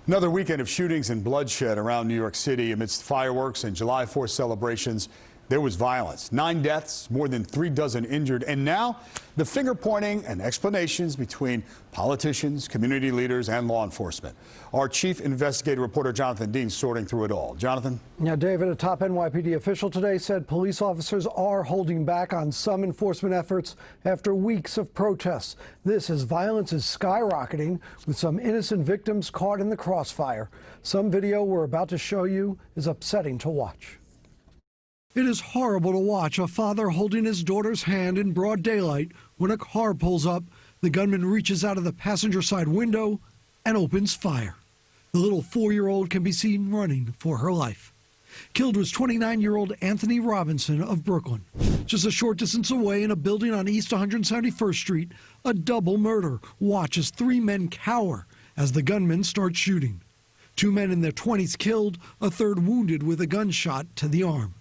Another weekend of shootings and bloodshed around New York City. Amidst fireworks and July 4th celebrations, there was violence. 9 deaths, more than 36 injured, and now the finger pointing and explanations between politicians, community leaders, and law enforcement. Our chief investigative reporter Jonathan Dienst sorting through it all. Jonathan? Now, David, a top NYPD official today said police officers are holding back on some enforcement efforts after weeks of protests. This as violence is skyrocketing, with some innocent victims caught in the crossfire. Some video we're about to show you is upsetting to watch. It is horrible to watch a father holding his daughter's hand in broad daylight when a car pulls up. The gunman reaches out of the passenger side window and opens fire. The little 4-year-old can be seen running for her life. Killed was 29-year-old Anthony Robinson of Brooklyn. Just a short distance away in a building on East 171st Street, a double murder. Watch as 3 men cower as the gunman starts shooting. 2 men in their 20s killed, a third wounded with a gunshot to the arm.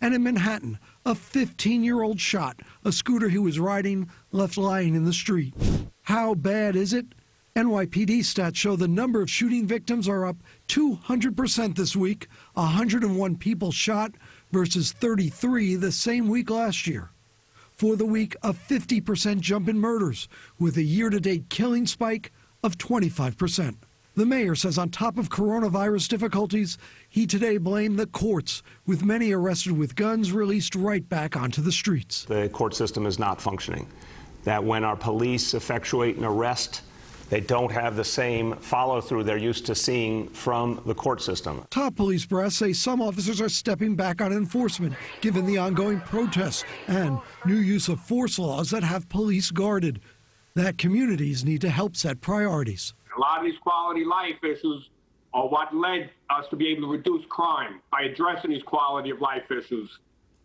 And in Manhattan, a 15-year-old shot a scooter he was riding, left lying in the street. How bad is it? NYPD stats show the number of shooting victims are up 200% this week, 101 people shot versus 33 the same week last year. For the week, a 50% jump in murders, with a year-to-date killing spike of 25%. The mayor says on top of coronavirus difficulties, he today blamed the courts, with many arrested with guns released right back onto the streets. The court system is not functioning. That when our police effectuate an arrest, they don't have the same follow-through they're used to seeing from the court system. Top police brass say some officers are stepping back on enforcement, given the ongoing protests and new use of force laws that have police guarded. That communities need to help set priorities. A lot of these quality life issues are what led us to be able to reduce crime by addressing these quality of life issues.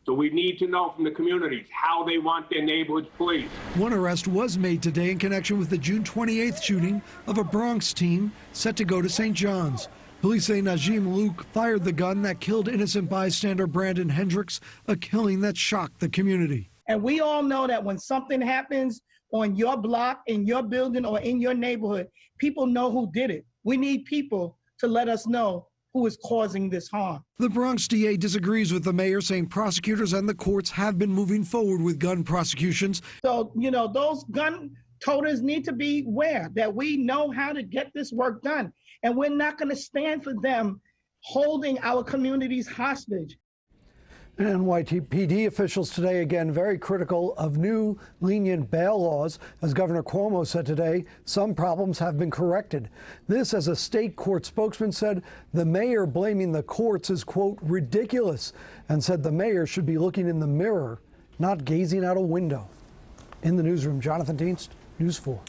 So we need to know from the communities how they want their neighborhoods policed. One arrest was made today in connection with the June 28th shooting of a Bronx teen set to go to St. John's. Police say Najim Luke fired the gun that killed innocent bystander Brandon Hendricks, a killing that shocked the community. And we all know that when something happens on your block, in your building, or in your neighborhood, people know who did it. We need people to let us know who is causing this harm. The Bronx DA disagrees with the mayor, saying prosecutors and the courts have been moving forward with gun prosecutions. So, those gun toters need to be aware that we know how to get this work done. And we're not going to stand for them holding our communities hostage. NYPD officials today again very critical of new lenient bail laws. As Governor Cuomo said today, some problems have been corrected. This, as a state court spokesman said, the mayor blaming the courts is, quote, ridiculous, and said the mayor should be looking in the mirror, not gazing out a window. In the newsroom, Jonathan Dienst, News 4.